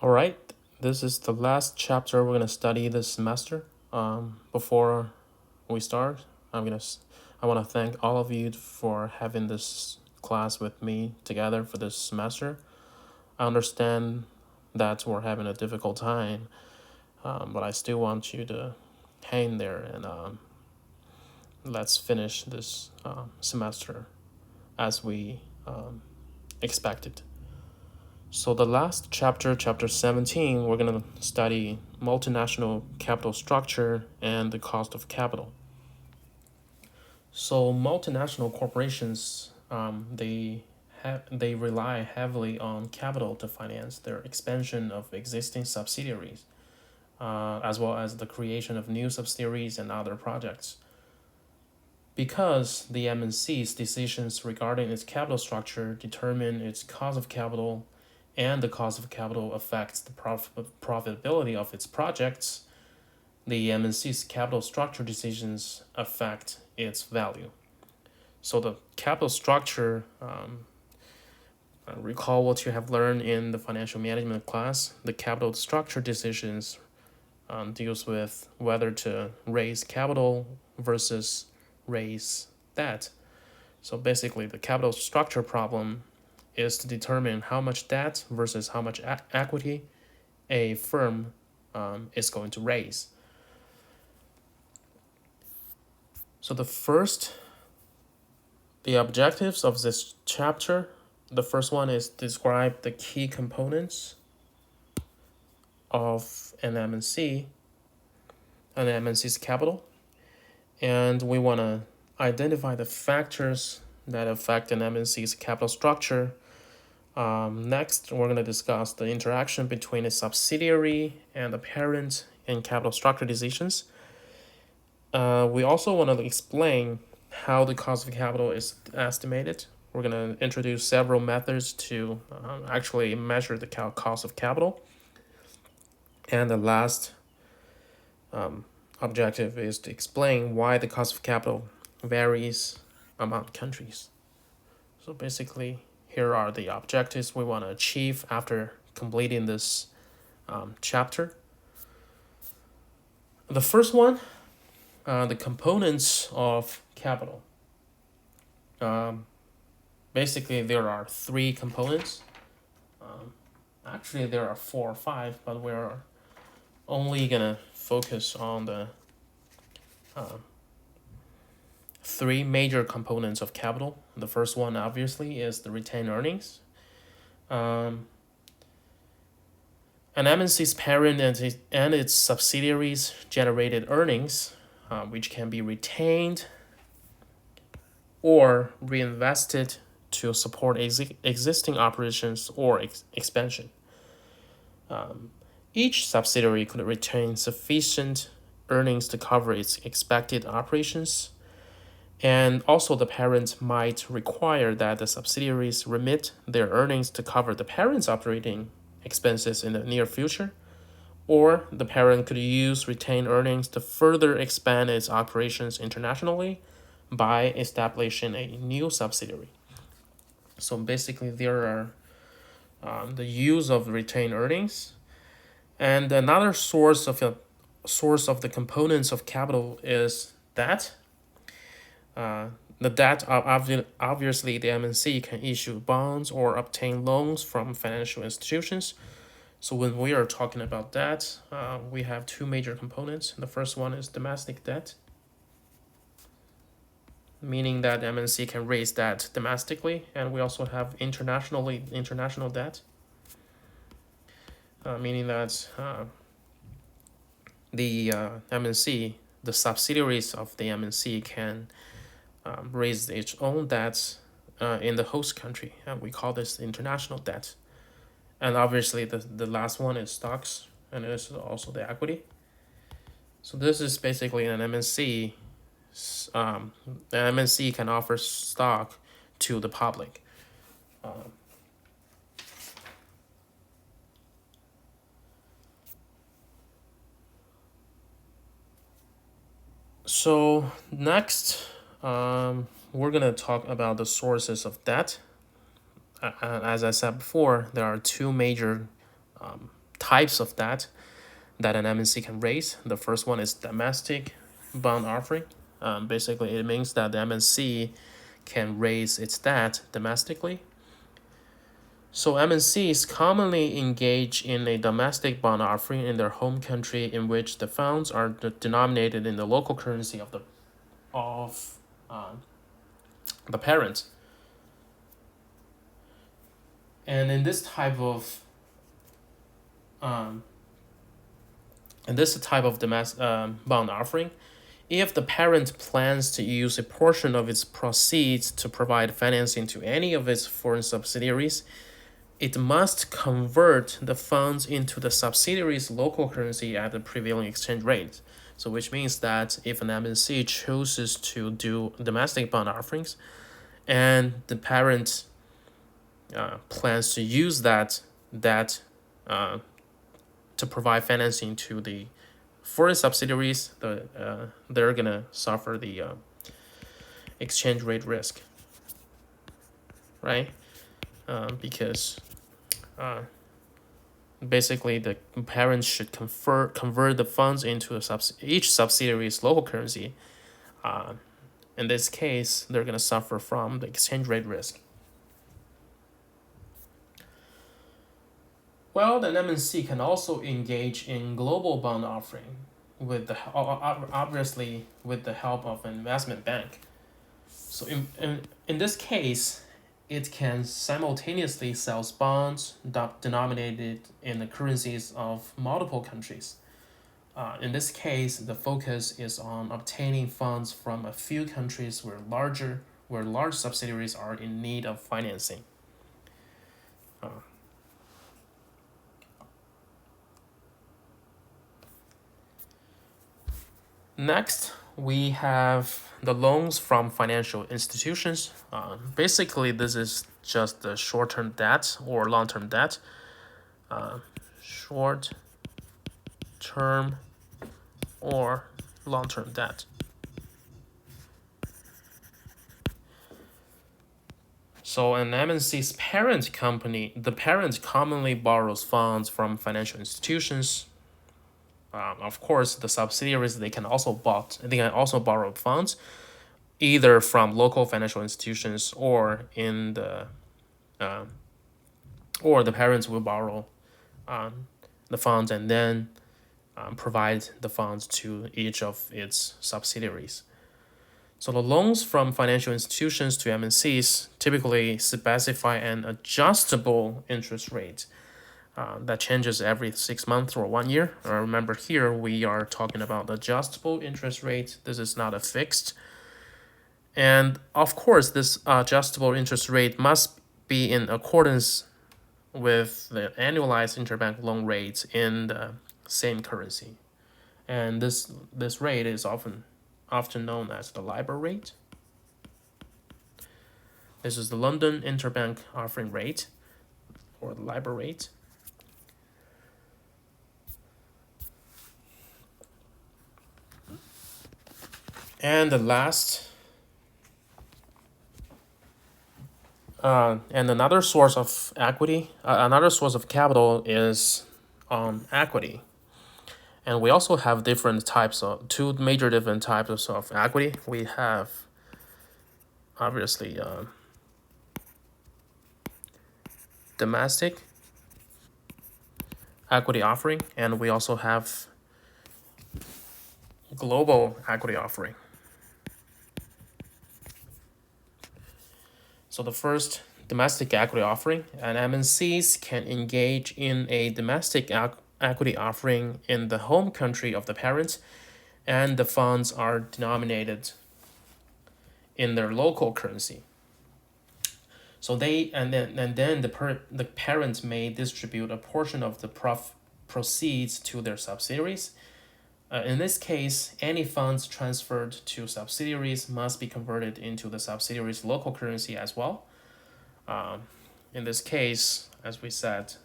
All right, this is the last chapter we're going to study this semester. Before we start, I'm gonna I want to thank all of you for having this class with me together for this semester. I understand that we're having a difficult time, but I still want you to hang there and let's finish this semester as we expected. So the last chapter, chapter 17, we're going to study multinational capital structure and the cost of capital. So multinational corporations, they rely heavily on capital to finance their expansion of existing subsidiaries, as well as the creation of new subsidiaries and other projects. Because the MNC's decisions regarding its capital structure determine its cost of capital, and the cost of capital affects the profitability of its projects, the MNC's capital structure decisions affect its value. So the capital structure, recall what you have learned in the financial management class. The capital structure decisions deals with whether to raise capital versus raise debt. So basically, the capital structure problem is to determine how much debt versus how much equity a firm is going to raise. So the objectives of this chapter, the first one is describe the key components of an MNC, an MNC's capital, and we want to identify the factors that affect an MNC's capital structure. Next, we're going to discuss the interaction between a subsidiary and the parent in capital structure decisions. We also want to explain how the cost of capital is estimated. We're going to introduce several methods to actually measure the cost of capital. And the last objective is to explain why the cost of capital varies among countries. So basically, here are the objectives we want to achieve after completing this chapter. The first one, the components of capital. Basically, there are three components. Actually, there are 4 or 5, but we're only gonna focus on the 3 major components of capital. The first one, obviously, is the retained earnings. An MNC's parent and its subsidiaries generated earnings, which can be retained or reinvested to support existing operations or expansion. Each subsidiary could retain sufficient earnings to cover its expected operations, and also the parent might require that the subsidiaries remit their earnings to cover the parent's operating expenses in the near future, or the parent could use retained earnings to further expand its operations internationally by establishing a new subsidiary. So basically, there are the use of retained earnings, and another source of the components of capital is debt. The debt, obviously, the MNC can issue bonds or obtain loans from financial institutions. So when we are talking about debt, we have 2 major components. The first one is domestic debt, meaning that MNC can raise debt domestically, and we also have international debt, meaning that the MNC, the subsidiaries of the MNC can raise its own debts in the host country, and we call this international debt. And obviously, the last one is stocks, and it is also the equity. So this is basically an MNC. The MNC can offer stock to the public. So next, we're gonna talk about the sources of debt. As I said before, there are 2 major types of debt that an MNC can raise. The first one is domestic bond offering. Basically, it means that the MNC can raise its debt domestically. So MNCs commonly engage in a domestic bond offering in their home country in which the funds are denominated in the local currency of the parent. And in this type of domestic bond offering, if the parent plans to use a portion of its proceeds to provide financing to any of its foreign subsidiaries, it must convert the funds into the subsidiary's local currency at the prevailing exchange rate. So which means that if an MNC chooses to do domestic bond offerings and the parent plans to use that to provide financing to the foreign subsidiaries, they're going to suffer the exchange rate risk, right? Because basically the parents should convert the funds into each subsidiary's local currency. In this case, they're going to suffer from the exchange rate risk. Well, the MNC can also engage in global bond offering obviously with the help of an investment bank. So in this case, it can simultaneously sell bonds denominated in the currencies of multiple countries. In this case, the focus is on obtaining funds from a few countries where large subsidiaries are in need of financing. Next, we have the loans from financial institutions. Basically, this is just the short-term debt or long-term debt. Short-term or long-term debt. So an MNC's parent company, the parent commonly borrows funds from financial institutions. Of course, the subsidiaries they can also borrow funds, either from local financial institutions or the parents will borrow the funds and then provide the funds to each of its subsidiaries. So the loans from financial institutions to MNCs typically specify an adjustable interest rate that changes every 6 months or 1 year. Remember here we are talking about adjustable interest rate. This is not a fixed. And of course, this adjustable interest rate must be in accordance with the annualized interbank loan rates in the same currency. And this rate is often known as the LIBOR rate. This is the London Interbank Offering Rate, or the LIBOR rate. And the last, and another source of equity, another source of capital is equity. And we also have two major different types of equity. We have, obviously, domestic equity offering, and we also have global equity offering. So the first, domestic equity offering, and MNCs can engage in a domestic equity offering in the home country of the parent, and the funds are denominated in their local currency. So the parent may distribute a portion of the proceeds to their subsidiaries. In this case, any funds transferred to subsidiaries must be converted into the subsidiary's local currency as well. In this case, as we said,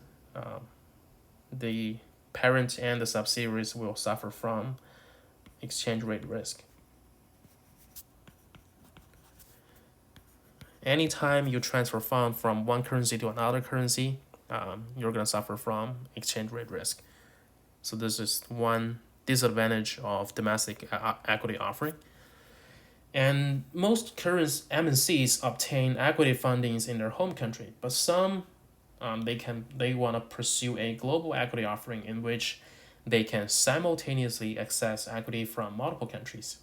the parent and the subsidiaries will suffer from exchange rate risk. Anytime you transfer funds from one currency to another currency, you're going to suffer from exchange rate risk. So this is one disadvantage of domestic equity offering. And most current MNCs obtain equity fundings in their home country, but some they want to pursue a global equity offering in which they can simultaneously access equity from multiple countries.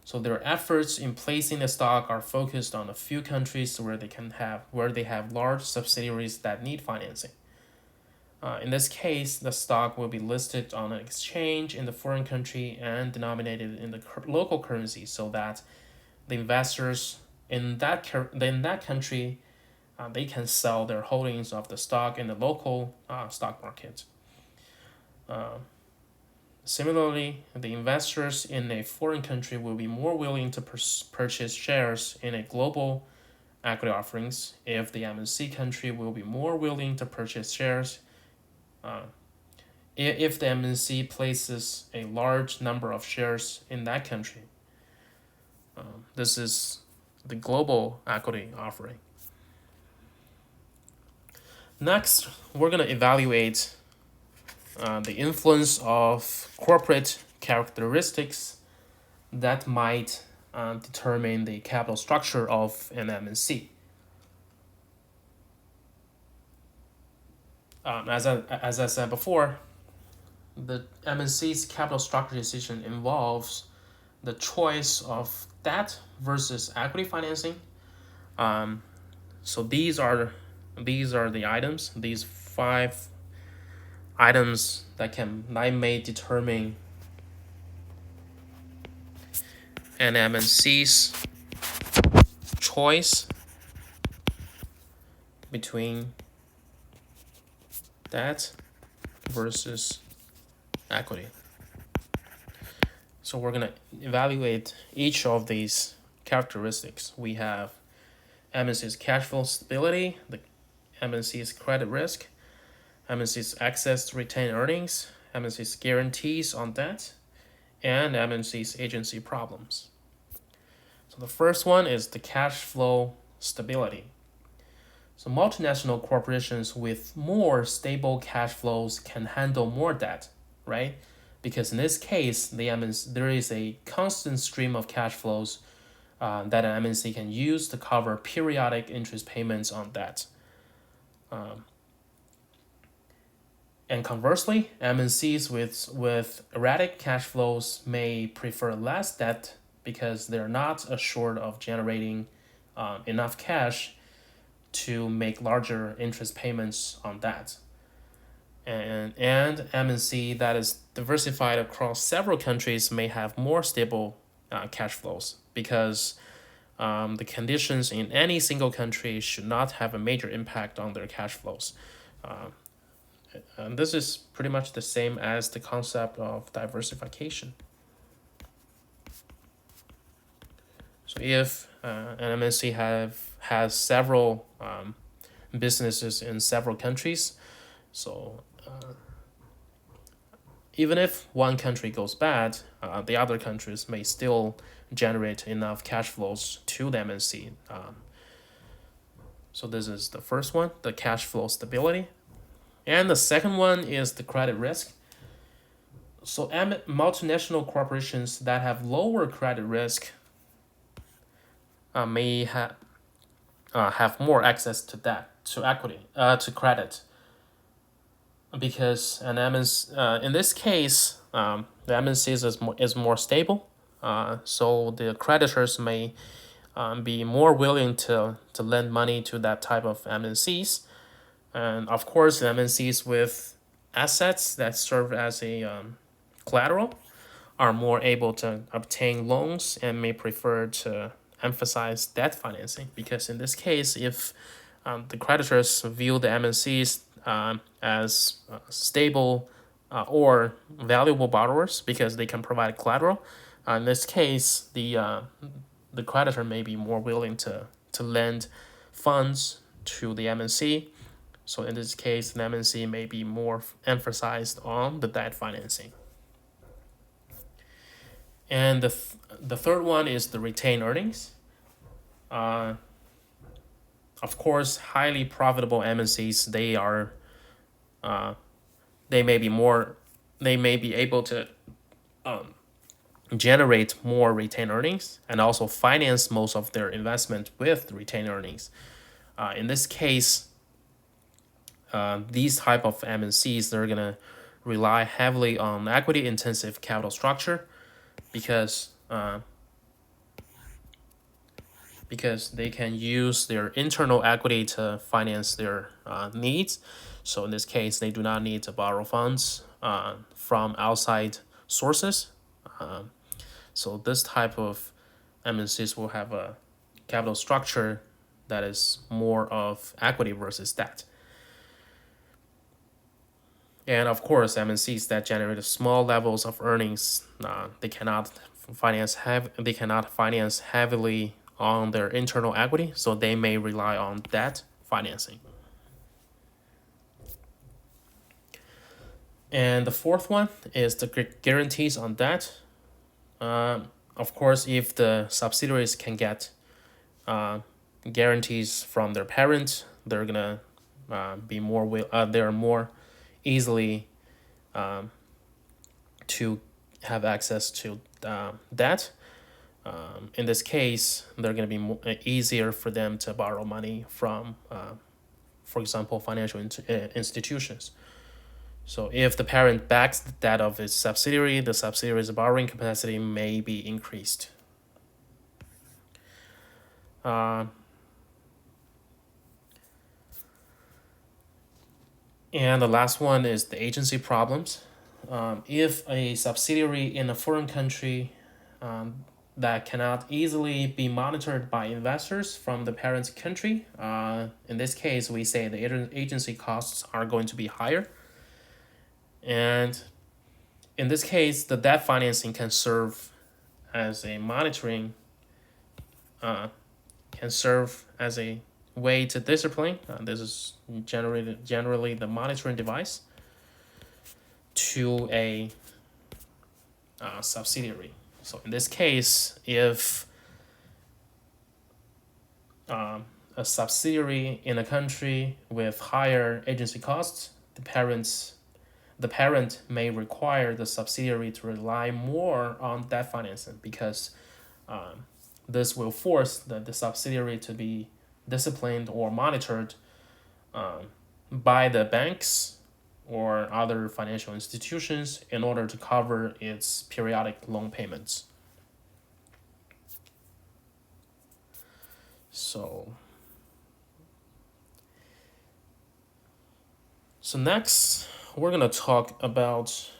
So their efforts in placing the stock are focused on a few countries where they have large subsidiaries that need financing. In this case, the stock will be listed on an exchange in the foreign country and denominated in the local currency, so that the investors in that country they can sell their holdings of the stock in the local stock market. Similarly, the investors in a foreign country will be more willing to purchase shares in a global equity offerings if the MNC country will be more willing to purchase shares if the MNC places a large number of shares in that country. This is the global equity offering. Next, we're going to evaluate the influence of corporate characteristics that might determine the capital structure of an MNC. As I said before, the MNC's capital structure decision involves the choice of debt versus equity financing. So these are the items, these 5 items that may determine an MNC's choice between debt versus equity. So we're going to evaluate each of these characteristics. We have MNC's cash flow stability, the MNC's credit risk, MNC's access to retained earnings, MNC's guarantees on debt, and MNC's agency problems. So the first one is the cash flow stability. So multinational corporations with more stable cash flows can handle more debt, right? Because in this case, there is a constant stream of cash flows that an MNC can use to cover periodic interest payments on debt. And conversely, MNCs with erratic cash flows may prefer less debt because they're not assured of generating enough cash to make larger interest payments on that. And MNC that is diversified across several countries may have more stable cash flows because the conditions in any single country should not have a major impact on their cash flows. And this is pretty much the same as the concept of diversification. So if an MNC has several businesses in several countries, so even if one country goes bad, the other countries may still generate enough cash flows to the MNC. So this is the first one, the cash flow stability. And the second one is the credit risk. So multinational corporations that have lower credit risk may have more access to debt, to equity, to credit. Because an MNC, in this case, the MNC is more stable. So the creditors may be more willing to lend money to that type of MNCs. And of course, the MNCs with assets that serve as a collateral are more able to obtain loans and may prefer to emphasize debt financing, because in this case, if the creditors view the MNCs as stable or valuable borrowers because they can provide collateral, in this case, the creditor may be more willing to lend funds to the MNC. So in this case, the MNC may be more emphasized on the debt financing. And the third one is the retained earnings. Of course, highly profitable MNCs, they may be more, they may be able to generate more retained earnings and also finance most of their investment with retained earnings. In this case, these type of MNCs, they're gonna rely heavily on equity intensive capital structure because they can use their internal equity to finance their needs. So in this case, they do not need to borrow funds from outside sources. So this type of MNCs will have a capital structure that is more of equity versus debt. And of course, MNCs that generate small levels of earnings, they cannot finance heavily on their internal equity, so they may rely on debt financing. And the fourth one is the guarantees on debt. Of course, if the subsidiaries can get guarantees from their parent, they're gonna be more they're more easily to have access to debt. In this case, they're going to be easier for them to borrow money from, for example, financial institutions. So if the parent backs the debt of its subsidiary, the subsidiary's borrowing capacity may be increased. And the last one is the agency problems. If a subsidiary in a foreign country that cannot easily be monitored by investors from the parent country, in this case, we say the agency costs are going to be higher. And in this case, the debt financing can serve as a monitoring, can serve as a way to discipline. This is generally the monitoring device to a subsidiary. So in this case, if a subsidiary in a country with higher agency costs, the parent may require the subsidiary to rely more on debt financing because this will force the subsidiary to be disciplined or monitored by the banks or other financial institutions in order to cover its periodic loan payments. So next, we're going to talk about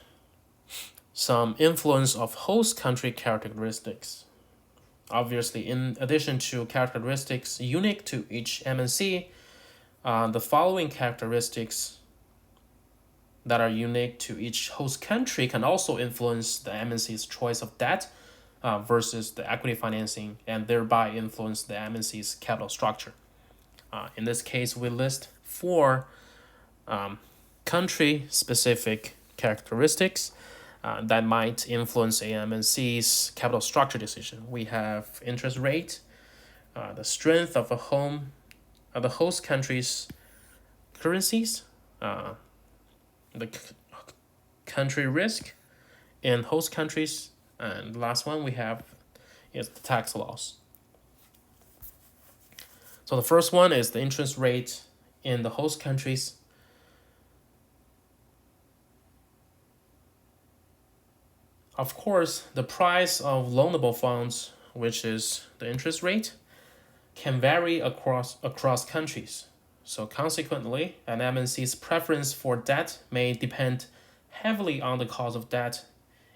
some influence of host country characteristics. Obviously, in addition to characteristics unique to each MNC, the following characteristics that are unique to each host country can also influence the MNC's choice of debt versus the equity financing and thereby influence the MNC's capital structure. In this case, we list 4 country-specific characteristics that might influence a MNC's capital structure decision. We have interest rate, the strength of the host country's currencies, the country risk in host countries, and the last one we have is the tax laws. So the first one is the interest rate in the host countries. Of course, the price of loanable funds, which is the interest rate, can vary across countries. So consequently, an MNC's preference for debt may depend heavily on the cost of debt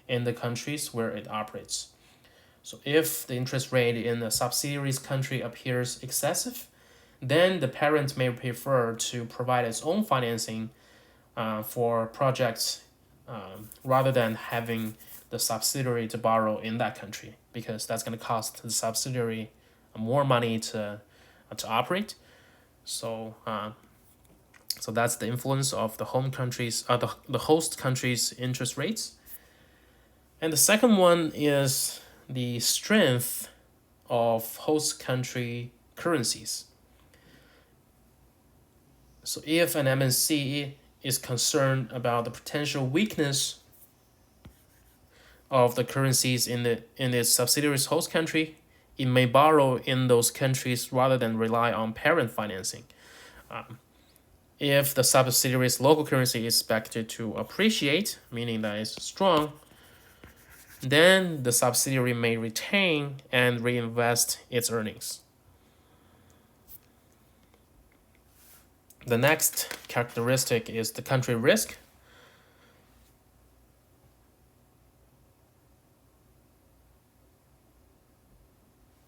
in the countries where it operates. So if the interest rate in a subsidiary's country appears excessive, then the parent may prefer to provide its own financing for projects rather than having the subsidiary to borrow in that country, because that's going to cost the subsidiary more money to operate. So that's the influence of the home countries, the host country's interest rates. And the second one is the strength of host country currencies. So if an MNC is concerned about the potential weakness of the currencies in its subsidiary's host country, it may borrow in those countries rather than rely on parent financing. If the subsidiary's local currency is expected to appreciate, meaning that it's strong, then the subsidiary may retain and reinvest its earnings. The next characteristic is the country risk.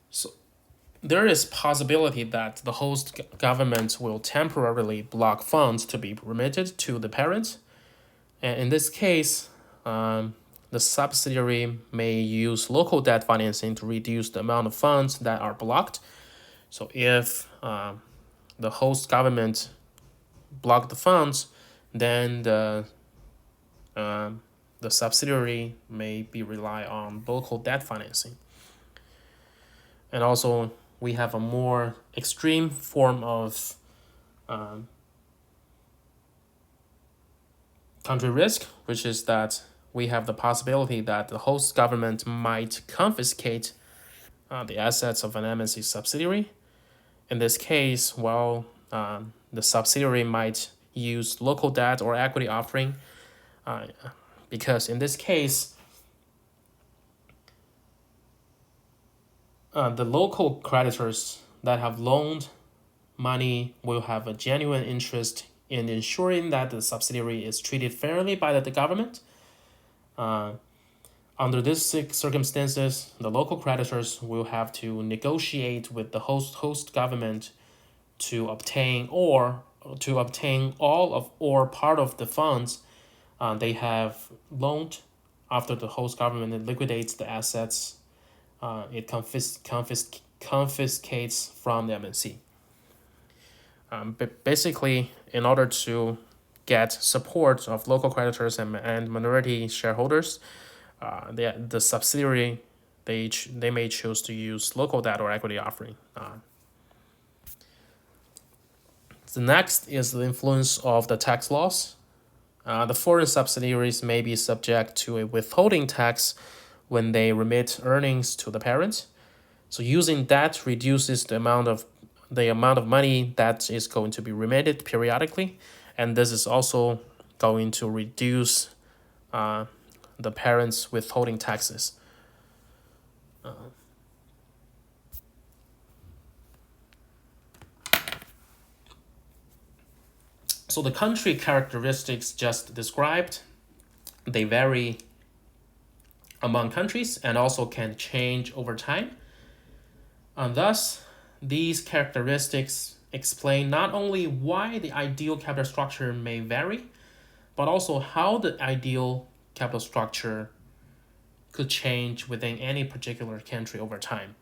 So there is possibility that the host government will temporarily block funds to be remitted to the parent. And in this case, the subsidiary may use local debt financing to reduce the amount of funds that are blocked. So if the host government block the funds, then the subsidiary may be rely on local debt financing. And also, we have a more extreme form of country risk, which is that we have the possibility that the host government might confiscate the assets of an MNC subsidiary. In this case, the subsidiary might use local debt or equity offering, because in this case, the local creditors that have loaned money will have a genuine interest in ensuring that the subsidiary is treated fairly by the government. Under these circumstances, the local creditors will have to negotiate with the host government to obtain all of or part of the funds they have loaned. After the host government liquidates the assets, it confiscates from the MNC. But basically, in order to get support of local creditors and minority shareholders, the subsidiary they may choose to use local debt or equity offering. The next is the influence of the tax laws. The foreign subsidiaries may be subject to a withholding tax when they remit earnings to the parent. So using that reduces the amount of money that is going to be remitted periodically, and this is also going to reduce the parents' withholding taxes. So the country characteristics just described, they vary among countries and also can change over time. And thus, these characteristics explain not only why the ideal capital structure may vary, but also how the ideal capital structure could change within any particular country over time.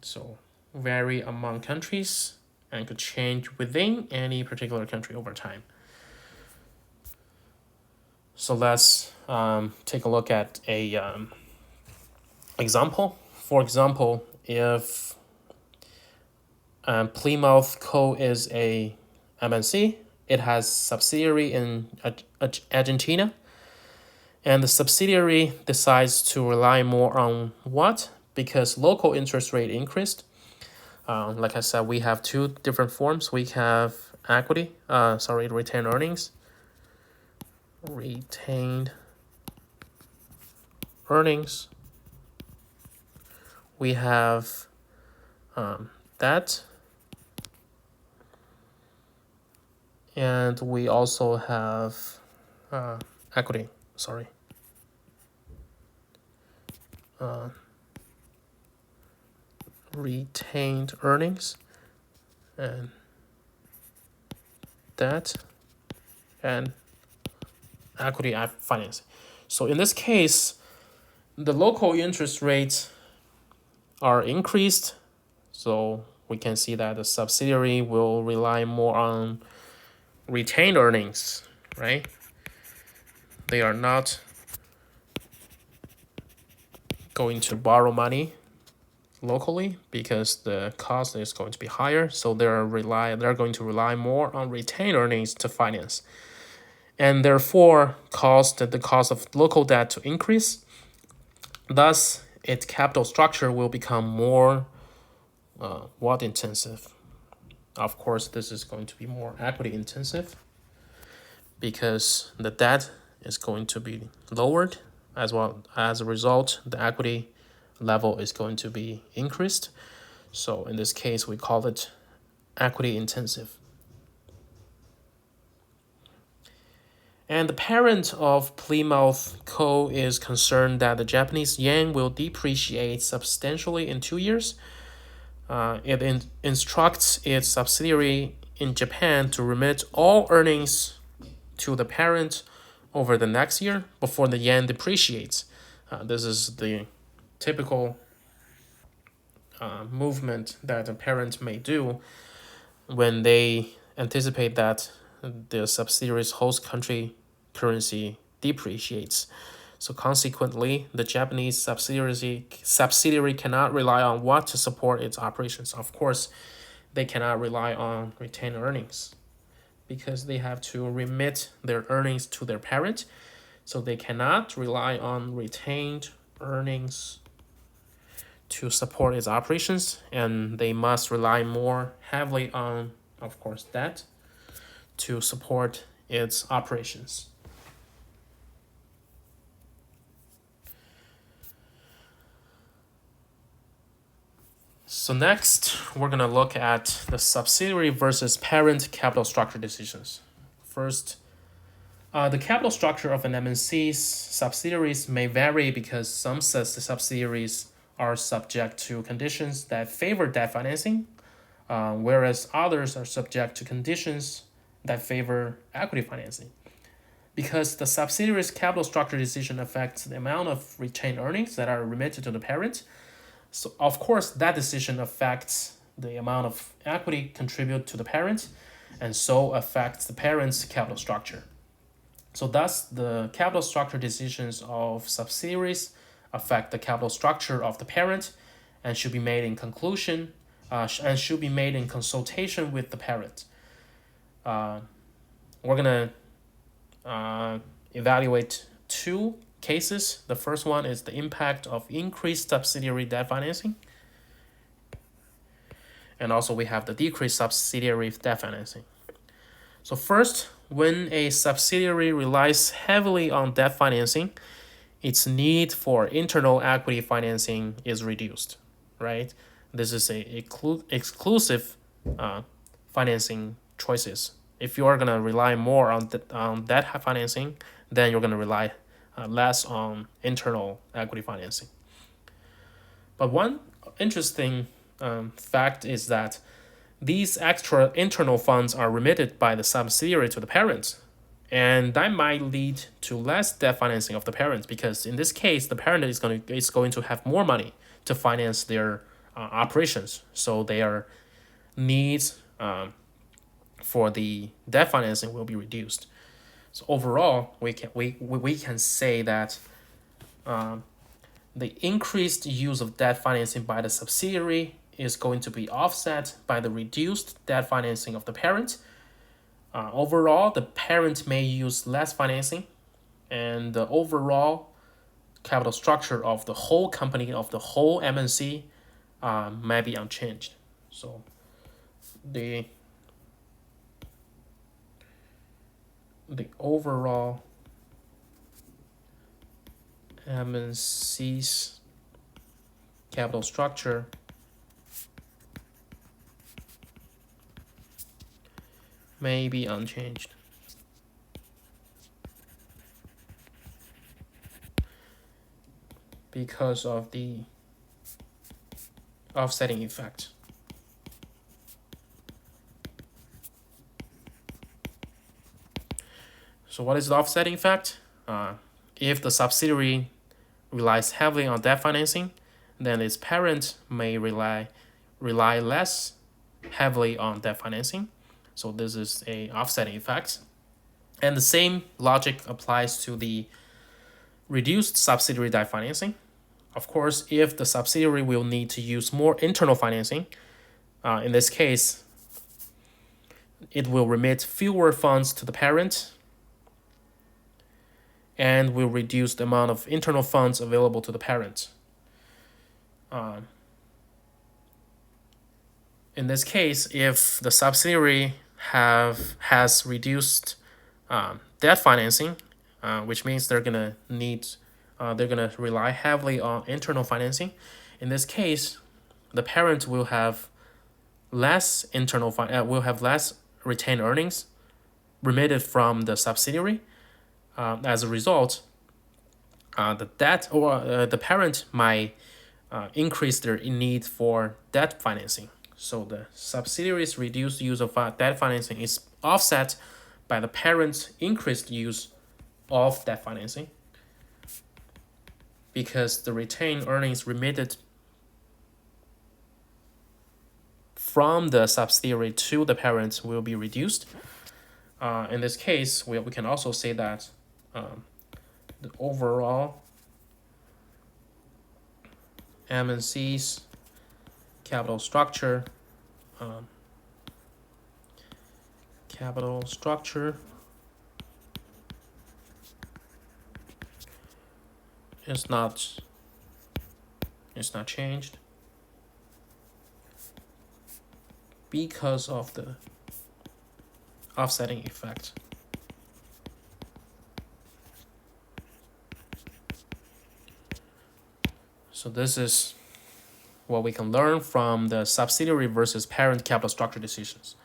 So vary among countries and could change within any particular country over time. So let's take a look at a example. For example, if Plymouth Co. is a MNC, it has subsidiary in Argentina, and the subsidiary decides to rely more on what? Because local interest rate increased. Like I said, we have two different forms. We have retained earnings. Retained earnings. We have debt. And we also have equity. Retained earnings and debt and equity financing. So in this case, the local interest rates are increased. So we can see that the subsidiary will rely more on retained earnings, right? They are not going to borrow money locally because the cost is going to be higher. So they're going to rely more on retained earnings to finance, and therefore cause the cost of local debt to increase. Thus, its capital structure will become more what intensive. Of course, this is going to be more equity intensive because the debt is going to be lowered, as well as a result, the equity level is going to be increased. So in this case, we call it equity intensive. And the parent of Plymouth Co. is concerned that the Japanese yen will depreciate substantially in 2 years. It instructs its subsidiary in Japan to remit all earnings to the parent over the next year before the yen depreciates. This is the typical movement that a parent may do when they anticipate that the subsidiary's host country currency depreciates. So consequently, the Japanese subsidiary cannot rely on what to support its operations. Of course, they cannot rely on retained earnings because they have to remit their earnings to their parent. So they cannot rely on retained earnings to support its operations, and they must rely more heavily on, of course, debt to support its operations. So next, we're going to look at the subsidiary versus parent capital structure decisions. First, the capital structure of an MNC's subsidiaries may vary because some subsidiaries are subject to conditions that favor debt financing, whereas others are subject to conditions that favor equity financing. Because the subsidiary's capital structure decision affects the amount of retained earnings that are remitted to the parent, so of course that decision affects the amount of equity contributed to the parent, and so affects the parent's capital structure. So thus, the capital structure decisions of subsidiaries affect the capital structure of the parent, and should be made in consultation with the parent. We're gonna evaluate two cases. The first one is the impact of increased subsidiary debt financing, and also we have the decreased subsidiary debt financing. So first, when a subsidiary relies heavily on debt financing, its need for internal equity financing is reduced, right? This is a exclusive financing choices. If you are going to rely more on debt financing, then you're going to rely less on internal equity financing. But one interesting fact is that these extra internal funds are remitted by the subsidiary to the parent, and that might lead to less debt financing of the parent, because in this case the parent is going to have more money to finance their operations, so their needs for the debt financing will be reduced. So overall, we can say that the increased use of debt financing by the subsidiary is going to be offset by the reduced debt financing of the parent. Overall, the parent may use less financing, and the overall capital structure of the whole company, of the whole MNC, may be unchanged. So the overall MNC's capital structure may be unchanged. Because of the offsetting effect. So what is the offsetting effect? If the subsidiary relies heavily on debt financing, then its parent may rely less heavily on debt financing. So this is a offsetting effect. And the same logic applies to the reduced subsidiary debt financing. Of course, if the subsidiary will need to use more internal financing, in this case, it will remit fewer funds to the parent and will reduce the amount of internal funds available to the parent. In this case, if the subsidiary has reduced debt financing, which means they're gonna rely heavily on internal financing. In this case, the parent will have less retained earnings remitted from the subsidiary. As a result, the parent might increase their need for debt financing. So the subsidiary's reduced use of debt financing is offset by the parent's increased use of debt financing, because the retained earnings remitted from the subsidiary to the parent will be reduced. In this case, we can also say that the overall MNC's capital structure is not changed because of the offsetting effect. So this is what we can learn from the subsidiary versus parent capital structure decisions.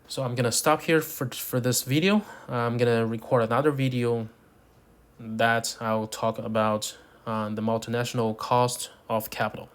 So I'm gonna stop here for this video. I'm gonna record another video that I'll talk about the multinational cost of capital.